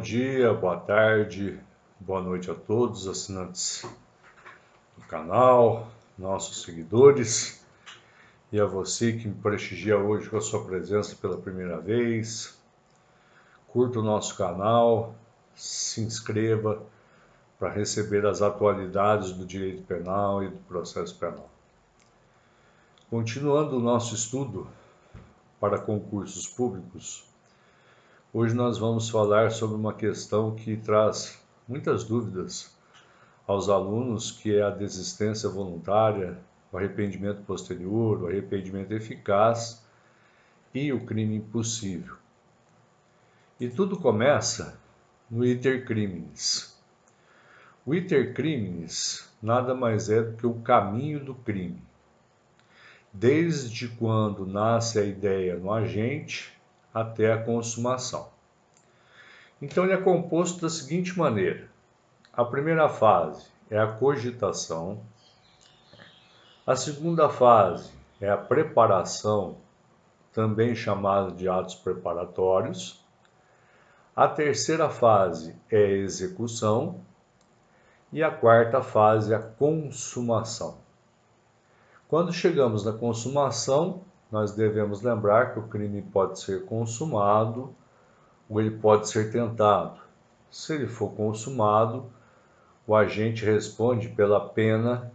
dia, boa tarde, boa noite a todos os assinantes do canal, nossos seguidores e a você que me prestigia hoje com a sua presença pela primeira vez. Curta o nosso canal, se inscreva para receber as atualidades do direito penal e do processo penal. Continuando o nosso estudo para concursos públicos, hoje nós vamos falar sobre uma questão que traz muitas dúvidas aos alunos, que é a desistência voluntária, o arrependimento posterior, o arrependimento eficaz e o crime impossível. E tudo começa no iter criminis. O iter criminis nada mais é do que o caminho do crime. Desde quando nasce a ideia no agente até a consumação. Então ele é composto da seguinte maneira: a primeira fase é a cogitação, a segunda fase é a preparação, também chamada de atos preparatórios, a terceira fase é a execução e a quarta fase é a consumação. Quando chegamos na consumação, nós devemos lembrar que o crime pode ser consumado ou ele pode ser tentado. Se ele for consumado, o agente responde pela pena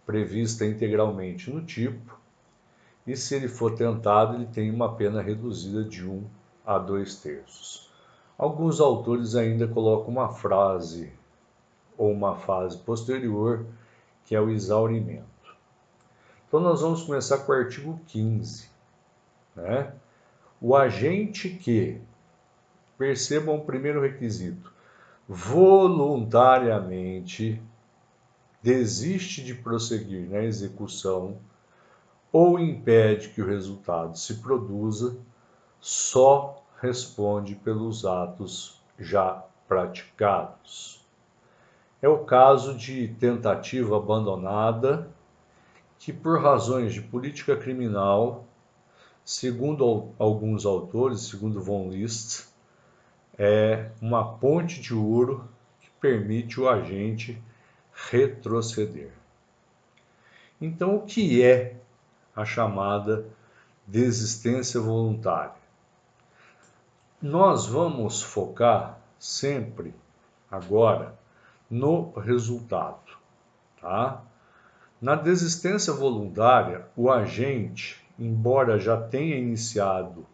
prevista integralmente no tipo, e se ele for tentado, ele tem uma pena reduzida de 1 a 2/3. Alguns autores ainda colocam uma frase ou uma fase posterior, que é o exaurimento. Então nós vamos começar com o artigo 15, né? O agente que, percebam o primeiro requisito, voluntariamente desiste de prosseguir na execução ou impede que o resultado se produza, só responde pelos atos já praticados. É o caso de tentativa abandonada, que por razões de política criminal, segundo alguns autores, segundo von List, é uma ponte de ouro que permite o agente retroceder. Então, o que é a chamada desistência voluntária? Nós vamos focar sempre, agora, no resultado, tá? Na desistência voluntária, o agente, embora já tenha iniciado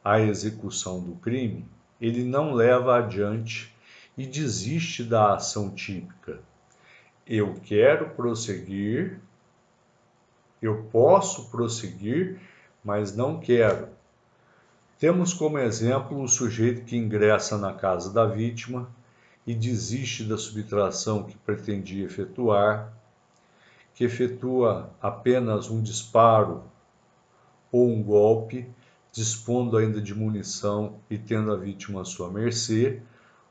a execução do crime, ele não leva adiante e desiste da ação típica. Eu quero prosseguir, eu posso prosseguir, mas não quero. Temos como exemplo o sujeito que ingressa na casa da vítima e desiste da subtração que pretendia efetuar, que efetua apenas um disparo ou um golpe, dispondo ainda de munição e tendo a vítima à sua mercê,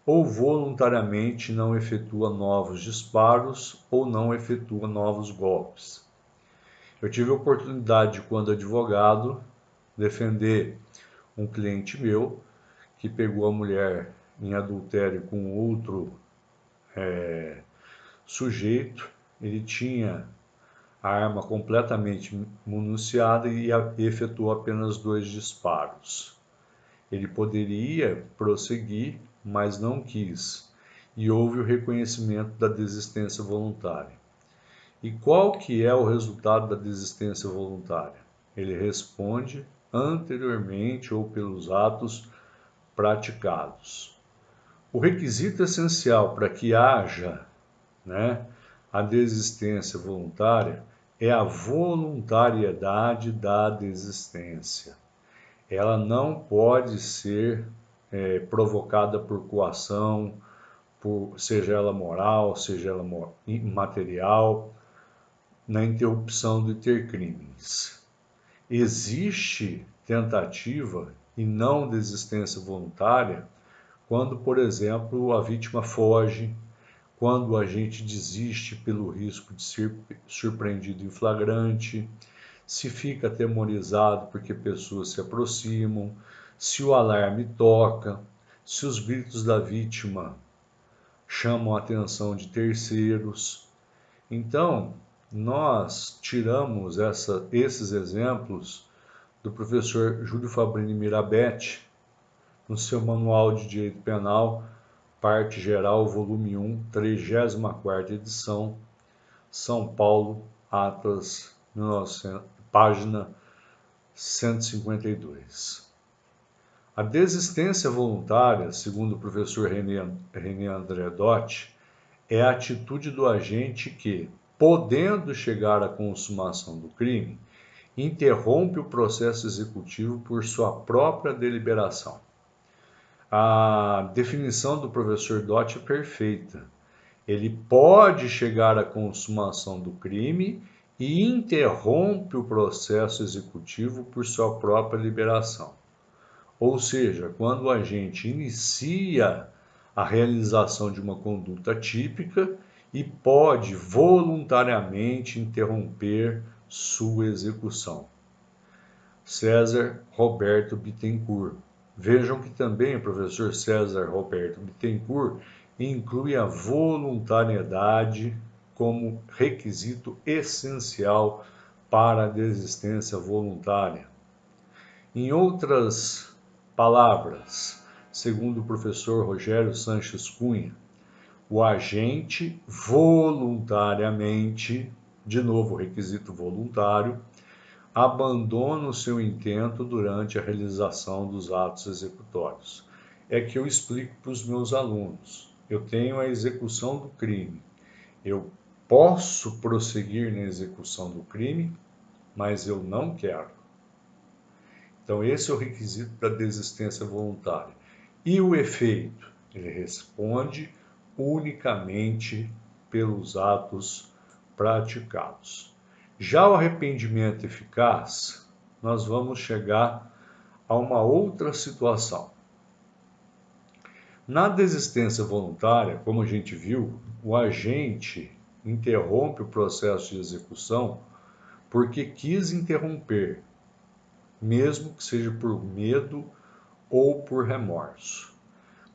ou voluntariamente não efetua novos disparos ou não efetua novos golpes. Eu tive a oportunidade, quando advogado, defender um cliente meu que pegou a mulher em adultério com outro sujeito. Ele tinha a arma completamente municiada e efetuou apenas 2 disparos. Ele poderia prosseguir, mas não quis, e houve o reconhecimento da desistência voluntária. E qual que é o resultado da desistência voluntária? Ele responde anteriormente ou pelos atos praticados. O requisito essencial para que haja, a desistência voluntária é a voluntariedade da desistência. Ela não pode ser provocada por coação, seja ela moral, seja ela imaterial, na interrupção do iter criminis. Existe tentativa e não desistência voluntária quando, por exemplo, a vítima foge, quando o agente desiste pelo risco de ser surpreendido em flagrante, se fica atemorizado porque pessoas se aproximam, se o alarme toca, se os gritos da vítima chamam a atenção de terceiros. Então, nós tiramos esses exemplos do professor Júlio Fabrini Mirabete, no seu Manual de Direito Penal, Parte Geral, volume 1, 34ª edição, São Paulo, Atlas, 1900, página 152. A desistência voluntária, segundo o professor René André Dotti, é a atitude do agente que, podendo chegar à consumação do crime, interrompe o processo executivo por sua própria deliberação. A definição do professor Dotti é perfeita. Ele pode chegar à consumação do crime e interrompe o processo executivo por sua própria liberação. Ou seja, quando o agente inicia a realização de uma conduta típica e pode voluntariamente interromper sua execução. César Roberto Bittencourt. Vejam que também o professor César Roberto Bittencourt inclui a voluntariedade como requisito essencial para a desistência voluntária. Em outras palavras, segundo o professor Rogério Sanches Cunha, o agente voluntariamente, de novo requisito voluntário, abandona o seu intento durante a realização dos atos executórios. É que eu explico para os meus alunos. Eu tenho a execução do crime. Eu posso prosseguir na execução do crime, mas eu não quero. Então, esse é o requisito da desistência voluntária. E o efeito? Ele responde unicamente pelos atos praticados. Já o arrependimento eficaz, nós vamos chegar a uma outra situação. Na desistência voluntária, como a gente viu, o agente interrompe o processo de execução porque quis interromper, mesmo que seja por medo ou por remorso.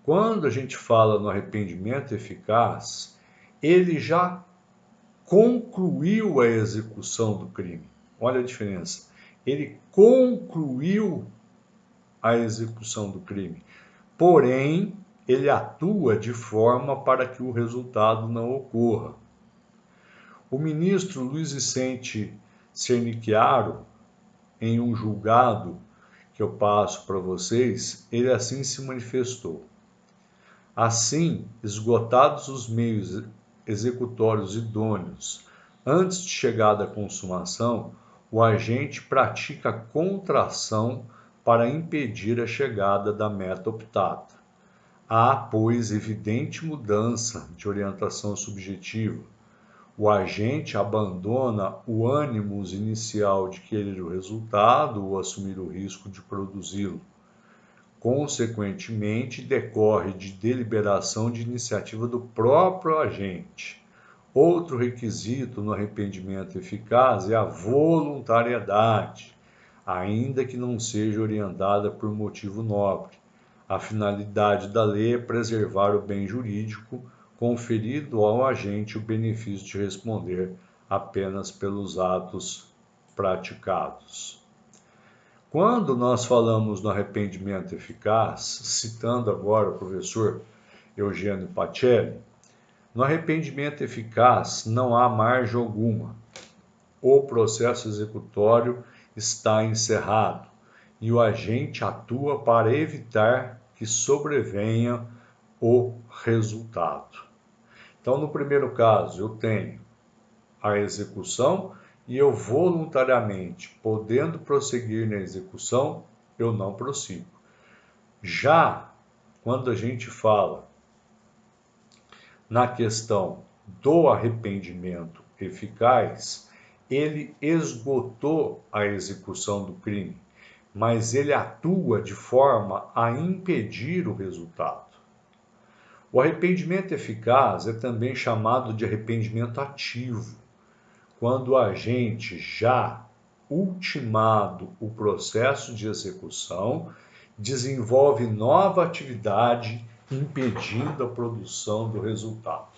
Quando a gente fala no arrependimento eficaz, ele já concluiu a execução do crime. Olha a diferença. Ele concluiu a execução do crime. Porém, ele atua de forma para que o resultado não ocorra. O ministro Luiz Vicente Cernicchiaro, em um julgado que eu passo para vocês, ele assim se manifestou. Assim, esgotados os meios executórios idôneos, antes de chegada à consumação, o agente pratica contração para impedir a chegada da meta optada. Há, pois, evidente mudança de orientação subjetiva. O agente abandona o ânimos inicial de querer o resultado ou assumir o risco de produzi-lo. Consequentemente, decorre de deliberação de iniciativa do próprio agente. Outro requisito no arrependimento eficaz é a voluntariedade, ainda que não seja orientada por motivo nobre. A finalidade da lei é preservar o bem jurídico, conferindo ao agente o benefício de responder apenas pelos atos praticados. Quando nós falamos no arrependimento eficaz, citando agora o professor Eugênio Pacelli, no arrependimento eficaz não há margem alguma. O processo executório está encerrado e o agente atua para evitar que sobrevenha o resultado. Então, no primeiro caso, eu tenho a execução e eu voluntariamente, podendo prosseguir na execução, eu não prossigo. Já quando a gente fala na questão do arrependimento eficaz, ele esgotou a execução do crime, mas ele atua de forma a impedir o resultado. O arrependimento eficaz é também chamado de arrependimento ativo, quando o agente já ultimado o processo de execução desenvolve nova atividade impedindo a produção do resultado.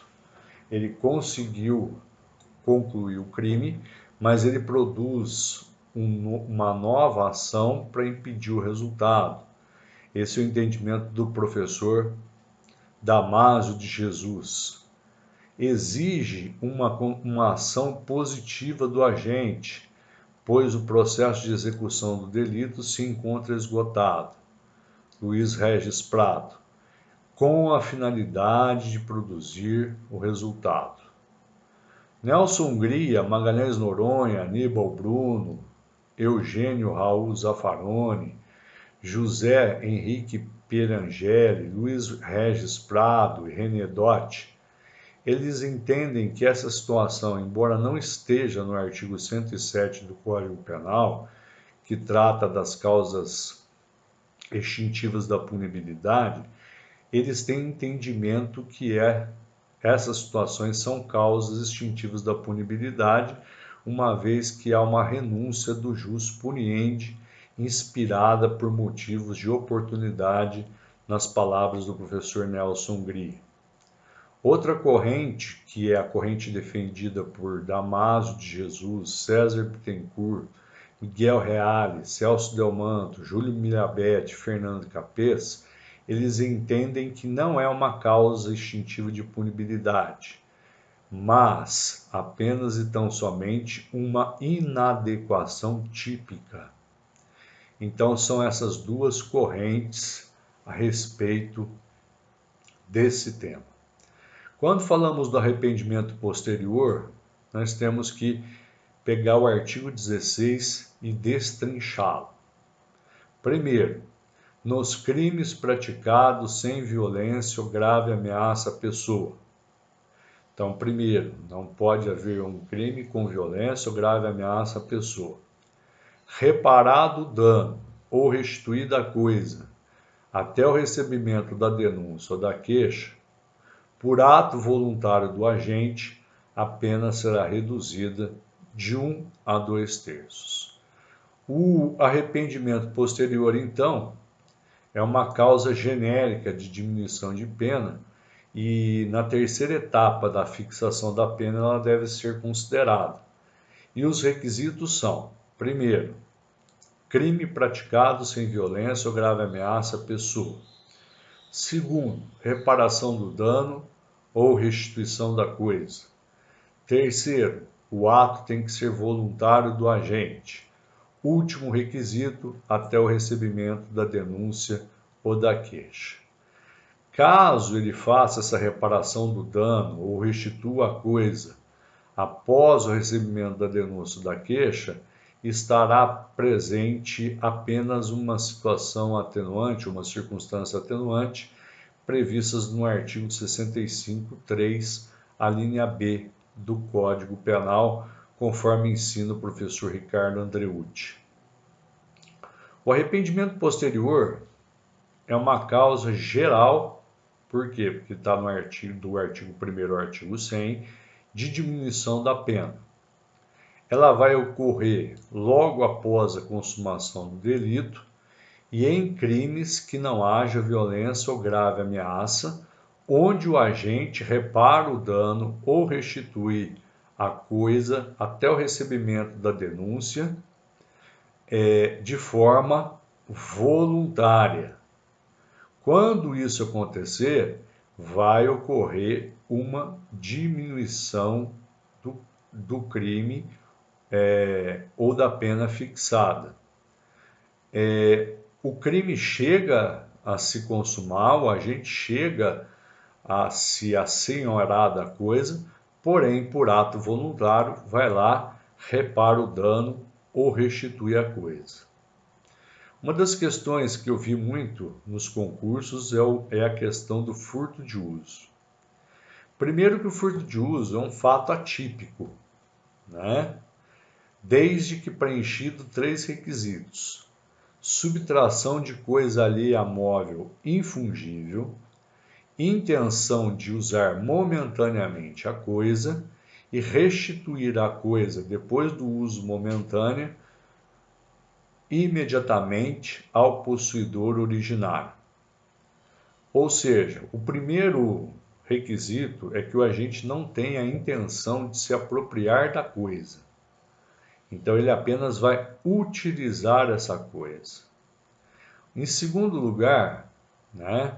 Ele conseguiu concluir o crime, mas ele produz uma nova ação para impedir o resultado. Esse é o entendimento do professor Damásio de Jesus. Exige uma ação positiva do agente, pois o processo de execução do delito se encontra esgotado. Luiz Regis Prado, com a finalidade de produzir o resultado. Nelson Hungria, Magalhães Noronha, Aníbal Bruno, Eugênio Raul Zaffaroni, José Henrique Pierangeli, Luiz Regis Prado e René Dotti, eles entendem que essa situação, embora não esteja no artigo 107 do Código Penal, que trata das causas extintivas da punibilidade, eles têm entendimento que essas situações são causas extintivas da punibilidade, uma vez que há uma renúncia do jus puniendi inspirada por motivos de oportunidade, nas palavras do professor Nelson Hungria. Outra corrente, que é a corrente defendida por Damásio de Jesus, César Bittencourt, Miguel Reale, Celso Delmanto, Júlio Milabete, Fernando Capês, eles entendem que não é uma causa extintiva de punibilidade, mas apenas e tão somente uma inadequação típica. Então são essas duas correntes a respeito desse tema. Quando falamos do arrependimento posterior, nós temos que pegar o artigo 16 e destrinchá-lo. Primeiro, nos crimes praticados sem violência ou grave ameaça à pessoa. Então, primeiro, não pode haver um crime com violência ou grave ameaça à pessoa. Reparado o dano ou restituída a coisa, até o recebimento da denúncia ou da queixa, por ato voluntário do agente, a pena será reduzida de 1 a 2/3. O arrependimento posterior, então, é uma causa genérica de diminuição de pena e na terceira etapa da fixação da pena ela deve ser considerada. E os requisitos são: primeiro, crime praticado sem violência ou grave ameaça à pessoa. Segundo, reparação do dano ou restituição da coisa. Terceiro, o ato tem que ser voluntário do agente. Último requisito, até o recebimento da denúncia ou da queixa. Caso ele faça essa reparação do dano ou restitua a coisa após o recebimento da denúncia ou da queixa, estará presente apenas uma situação atenuante, uma circunstância atenuante, previstas no artigo 65(3), a linha B do Código Penal, conforme ensina o professor Ricardo Andreucci. O arrependimento posterior é uma causa geral, por quê? Porque está no artigo 1º ao artigo 100, de diminuição da pena. Ela vai ocorrer logo após a consumação do delito e em crimes que não haja violência ou grave ameaça, onde o agente repara o dano ou restitui a coisa até o recebimento da denúncia de forma voluntária. Quando isso acontecer, vai ocorrer uma diminuição do crime ou da pena fixada. O crime chega a se consumar, o agente chega a se assenhorar da coisa, porém, por ato voluntário, vai lá, repara o dano ou restitui a coisa. Uma das questões que eu vi muito nos concursos é a questão do furto de uso. Primeiro que o furto de uso é um fato atípico, né? Desde que preenchido 3 requisitos: subtração de coisa alheia móvel infungível, intenção de usar momentaneamente a coisa e restituir a coisa depois do uso momentâneo imediatamente ao possuidor originário. Ou seja, o primeiro requisito é que o agente não tenha a intenção de se apropriar da coisa. Então, ele apenas vai utilizar essa coisa. Em segundo lugar, né,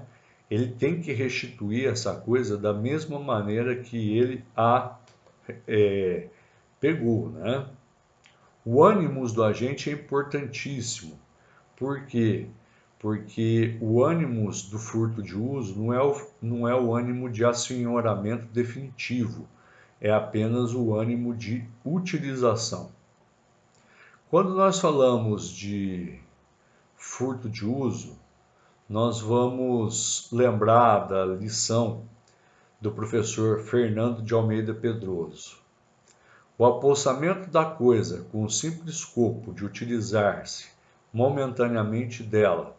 ele tem que restituir essa coisa da mesma maneira que ele a pegou, né? O ânimos do agente é importantíssimo. Por quê? Porque o ânimos do furto de uso não é o ânimo de assenhoramento definitivo, é apenas o ânimo de utilização. Quando nós falamos de furto de uso, nós vamos lembrar da lição do professor Fernando de Almeida Pedroso. O apossamento da coisa com o simples escopo de utilizar-se momentaneamente dela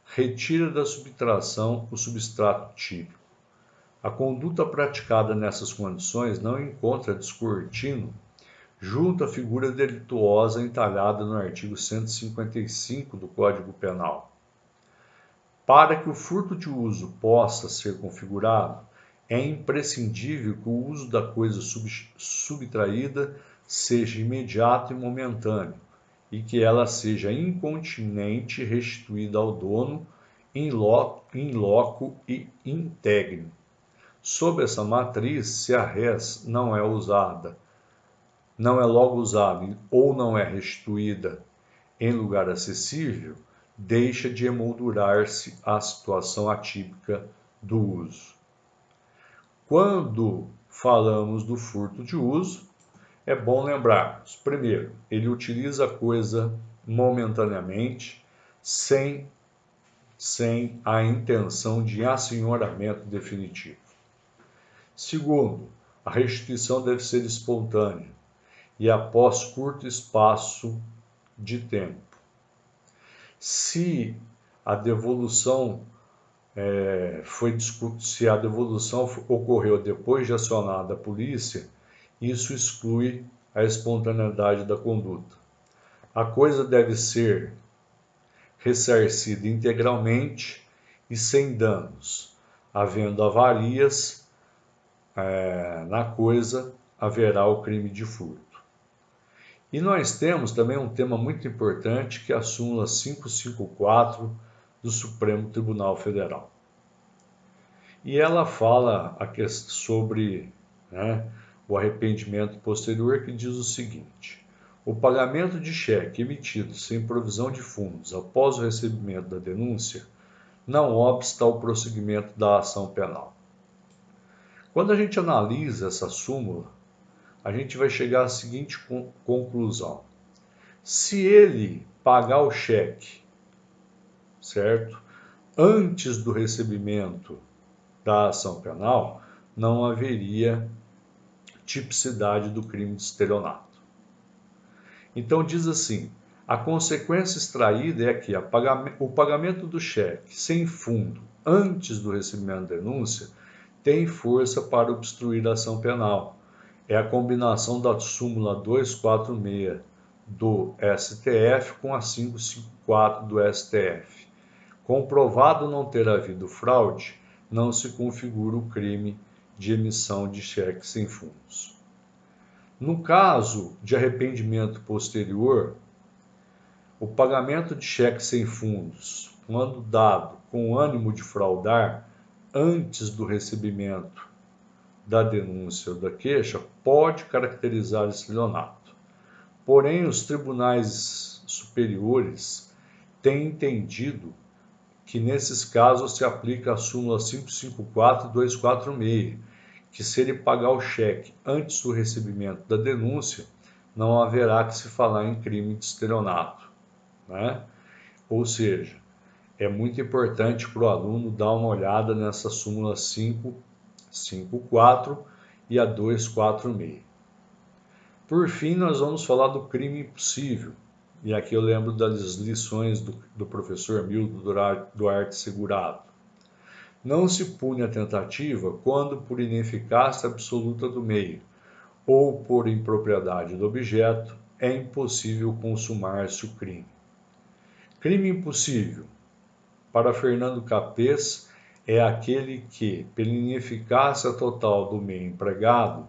retira da subtração o substrato típico. A conduta praticada nessas condições não encontra descortino junto à figura delituosa entalhada no artigo 155 do Código Penal. Para que o furto de uso possa ser configurado, é imprescindível que o uso da coisa subtraída seja imediato e momentâneo, e que ela seja incontinente restituída ao dono in loco e integre. Sob essa matriz, se a res não é logo usada ou não é restituída em lugar acessível, deixa de emoldurar-se a situação atípica do uso. Quando falamos do furto de uso, é bom lembrarmos, primeiro, ele utiliza a coisa momentaneamente, sem a intenção de assenhoramento definitivo. Segundo, a restituição deve ser espontânea e após curto espaço de tempo. Se a devolução ocorreu depois de acionada a polícia, isso exclui a espontaneidade da conduta. A coisa deve ser ressarcida integralmente e sem danos. Havendo avarias na coisa, haverá o crime de furto. E nós temos também um tema muito importante, que é a súmula 554 do Supremo Tribunal Federal. E ela fala sobre o arrependimento posterior, que diz o seguinte: o pagamento de cheque emitido sem provisão de fundos após o recebimento da denúncia não obsta ao prosseguimento da ação penal. Quando a gente analisa essa súmula, a gente vai chegar à seguinte conclusão: se ele pagar o cheque, certo, antes do recebimento da ação penal, não haveria tipicidade do crime de estelionato. Então diz assim: a consequência extraída é que o pagamento do cheque sem fundo antes do recebimento da denúncia tem força para obstruir a ação penal. É a combinação da súmula 246 do STF com a 554 do STF. Comprovado não ter havido fraude, não se configura o crime de emissão de cheque sem fundos. No caso de arrependimento posterior, o pagamento de cheque sem fundos, quando dado com o ânimo de fraudar, antes do recebimento da denúncia ou da queixa, pode caracterizar estelionato. Porém, os tribunais superiores têm entendido que nesses casos se aplica a súmula 554 e 246, que se ele pagar o cheque antes do recebimento da denúncia, não haverá que se falar em crime de estelionato, né? Ou seja, é muito importante para o aluno dar uma olhada nessa súmula 554 e a 246. Por fim, nós vamos falar do crime impossível. E aqui eu lembro das lições do professor Milton Duarte Segurado. Não se pune a tentativa quando por ineficácia absoluta do meio ou por impropriedade do objeto é impossível consumar-se o crime. Crime impossível, para Fernando Capês, é aquele que, pela ineficácia total do meio empregado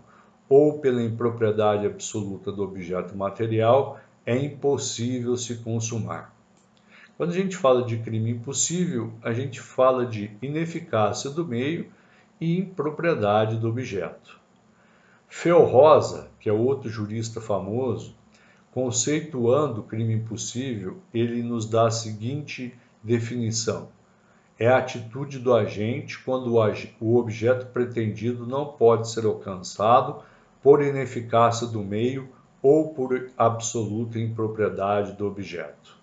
ou pela impropriedade absoluta do objeto material, é impossível se consumar. Quando a gente fala de crime impossível, a gente fala de ineficácia do meio e impropriedade do objeto. Fel Rosa, que é outro jurista famoso, conceituando o crime impossível, ele nos dá a seguinte definição: é a atitude do agente quando o objeto pretendido não pode ser alcançado por ineficácia do meio ou por absoluta impropriedade do objeto.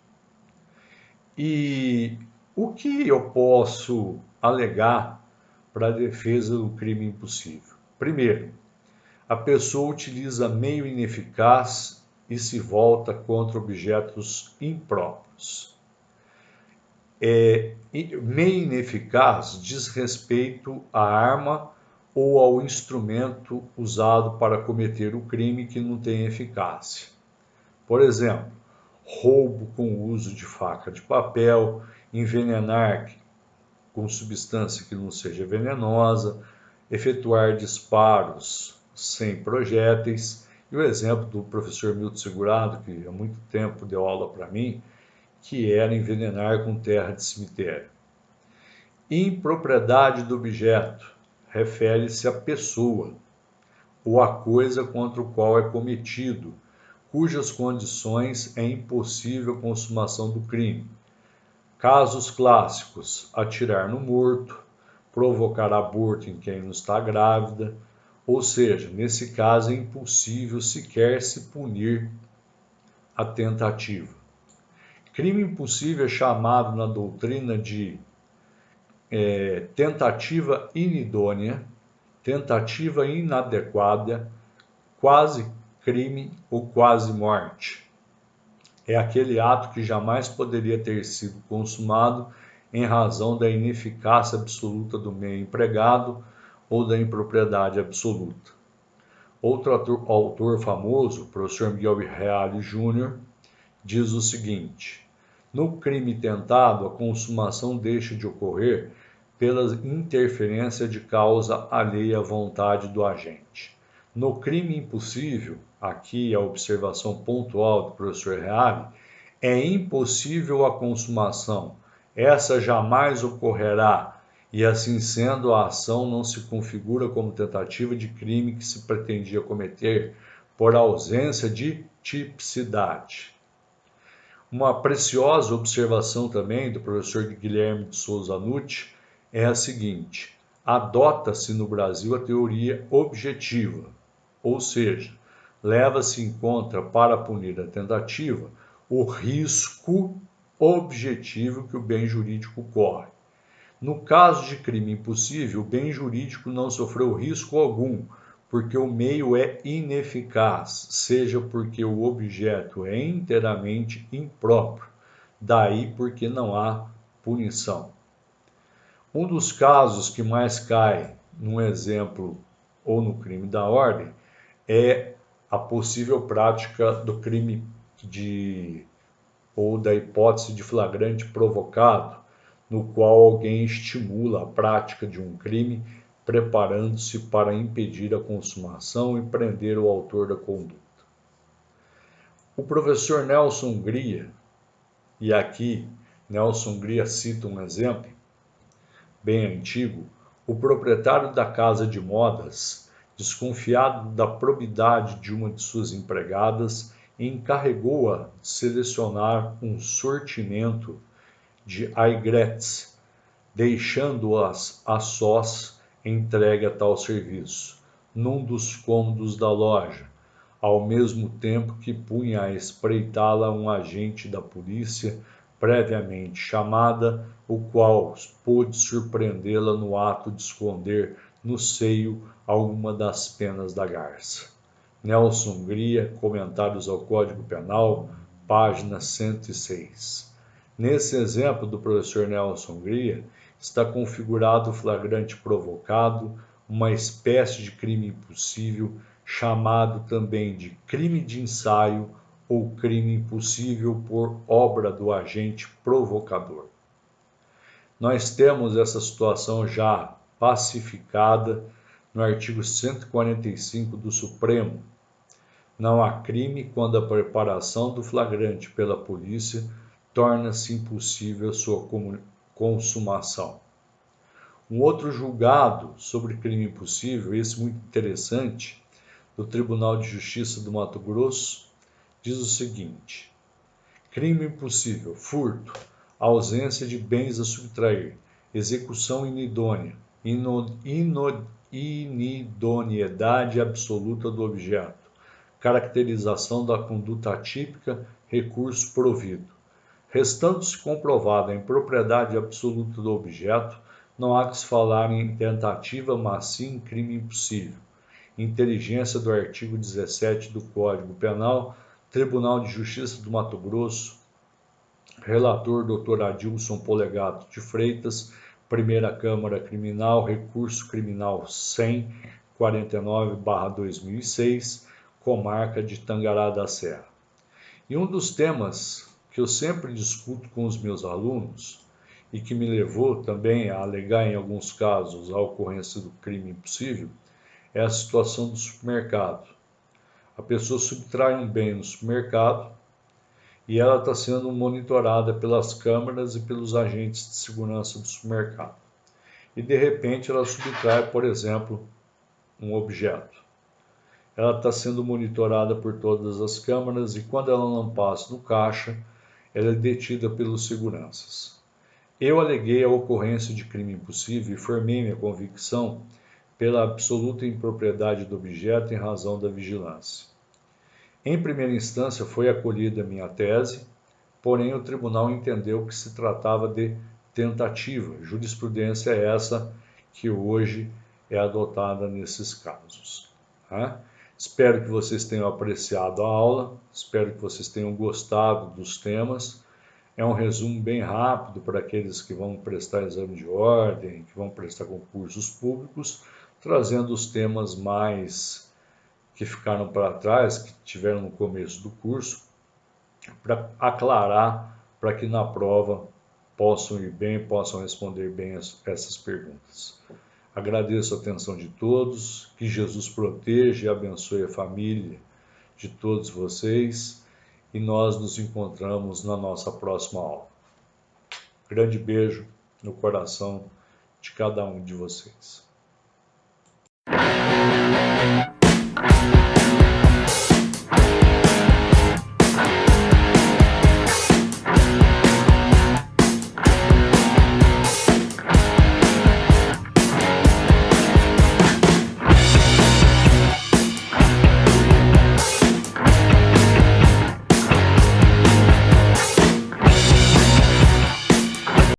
E o que eu posso alegar para a defesa do crime impossível? Primeiro, a pessoa utiliza meio ineficaz e se volta contra objetos impróprios. Meio ineficaz diz respeito à arma ou ao instrumento usado para cometer o crime que não tem eficácia. Por exemplo, roubo com uso de faca de papel, envenenar com substância que não seja venenosa, efetuar disparos sem projéteis. E o exemplo do professor Milton Segurado, que há muito tempo deu aula para mim, que era envenenar com terra de cemitério. Impropriedade do objeto refere-se à pessoa ou à coisa contra o qual é cometido, cujas condições é impossível a consumação do crime. Casos clássicos: atirar no morto, provocar aborto em quem não está grávida, ou seja, nesse caso é impossível sequer se punir a tentativa. Crime impossível é chamado na doutrina de tentativa inidônea, tentativa inadequada, quase crime ou quase morte. É aquele ato que jamais poderia ter sido consumado em razão da ineficácia absoluta do meio empregado ou da impropriedade absoluta. Outro autor famoso, o professor Miguel Reale Jr., diz o seguinte: no crime tentado, a consumação deixa de ocorrer pela interferência de causa alheia à vontade do agente. No crime impossível, aqui a observação pontual do professor Reale, é impossível a consumação. Essa jamais ocorrerá, e assim sendo, a ação não se configura como tentativa de crime que se pretendia cometer por ausência de tipicidade. Uma preciosa observação também do professor Guilherme de Souza Nucci é a seguinte: adota-se no Brasil a teoria objetiva, ou seja, leva-se em conta para punir a tentativa o risco objetivo que o bem jurídico corre. No caso de crime impossível, o bem jurídico não sofreu risco algum, porque o meio é ineficaz, seja porque o objeto é inteiramente impróprio, daí porque não há punição. Um dos casos que mais cai num exemplo ou no crime da ordem é a possível prática do crime ou da hipótese de flagrante provocado, no qual alguém estimula a prática de um crime, preparando-se para impedir a consumação e prender o autor da conduta. O professor Nelson Hungria, e aqui Nelson Hungria cita um exemplo bem antigo, o proprietário da casa de modas, desconfiado da probidade de uma de suas empregadas, encarregou-a de selecionar um sortimento de aigrettes, deixando-as a sós entregue a tal serviço, num dos cômodos da loja, ao mesmo tempo que punha a espreitá-la um agente da polícia previamente chamada, o qual pôde surpreendê-la no ato de esconder no seio alguma das penas da garça. Nelson Hungria, Comentários ao Código Penal, página 106. Nesse exemplo do professor Nelson Hungria, está configurado o flagrante provocado, uma espécie de crime impossível, chamado também de crime de ensaio ou crime impossível por obra do agente provocador. Nós temos essa situação já pacificada no artigo 145 do Supremo. Não há crime quando a preparação do flagrante pela polícia torna-se impossível sua consumação. Um outro julgado sobre crime impossível, esse muito interessante, do Tribunal de Justiça do Mato Grosso, diz o seguinte: crime impossível, furto, ausência de bens a subtrair, execução inidônea, inidoneidade absoluta do objeto, caracterização da conduta atípica, recurso provido. Restando-se comprovada a impropriedade absoluta do objeto, não há que se falar em tentativa, mas sim em crime impossível. Inteligência do artigo 17 do Código Penal, Tribunal de Justiça do Mato Grosso, relator Dr. Adilson Polegato de Freitas, Primeira Câmara Criminal, recurso criminal 10049/2006, comarca de Tangará da Serra. E um dos temas que eu sempre discuto com os meus alunos e que me levou também a alegar em alguns casos a ocorrência do crime impossível é a situação do supermercado. A pessoa subtrai um bem no supermercado e ela está sendo monitorada pelas câmeras e pelos agentes de segurança do supermercado. E de repente ela subtrai, por exemplo, um objeto. Ela está sendo monitorada por todas as câmeras e quando ela não passa no caixa, ela é detida pelos seguranças. Eu aleguei a ocorrência de crime impossível e formei minha convicção pela absoluta impropriedade do objeto em razão da vigilância. Em primeira instância foi acolhida minha tese, porém o tribunal entendeu que se tratava de tentativa. Jurisprudência é essa que hoje é adotada nesses casos. Tá? Espero que vocês tenham apreciado a aula, espero que vocês tenham gostado dos temas. É um resumo bem rápido para aqueles que vão prestar exame de ordem, que vão prestar concursos públicos, trazendo os temas mais que ficaram para trás, que tiveram no começo do curso, para aclarar, para que na prova possam ir bem, possam responder bem essas perguntas. Agradeço a atenção de todos, que Jesus proteja e abençoe a família de todos vocês e nós nos encontramos na nossa próxima aula. Grande beijo no coração de cada um de vocês.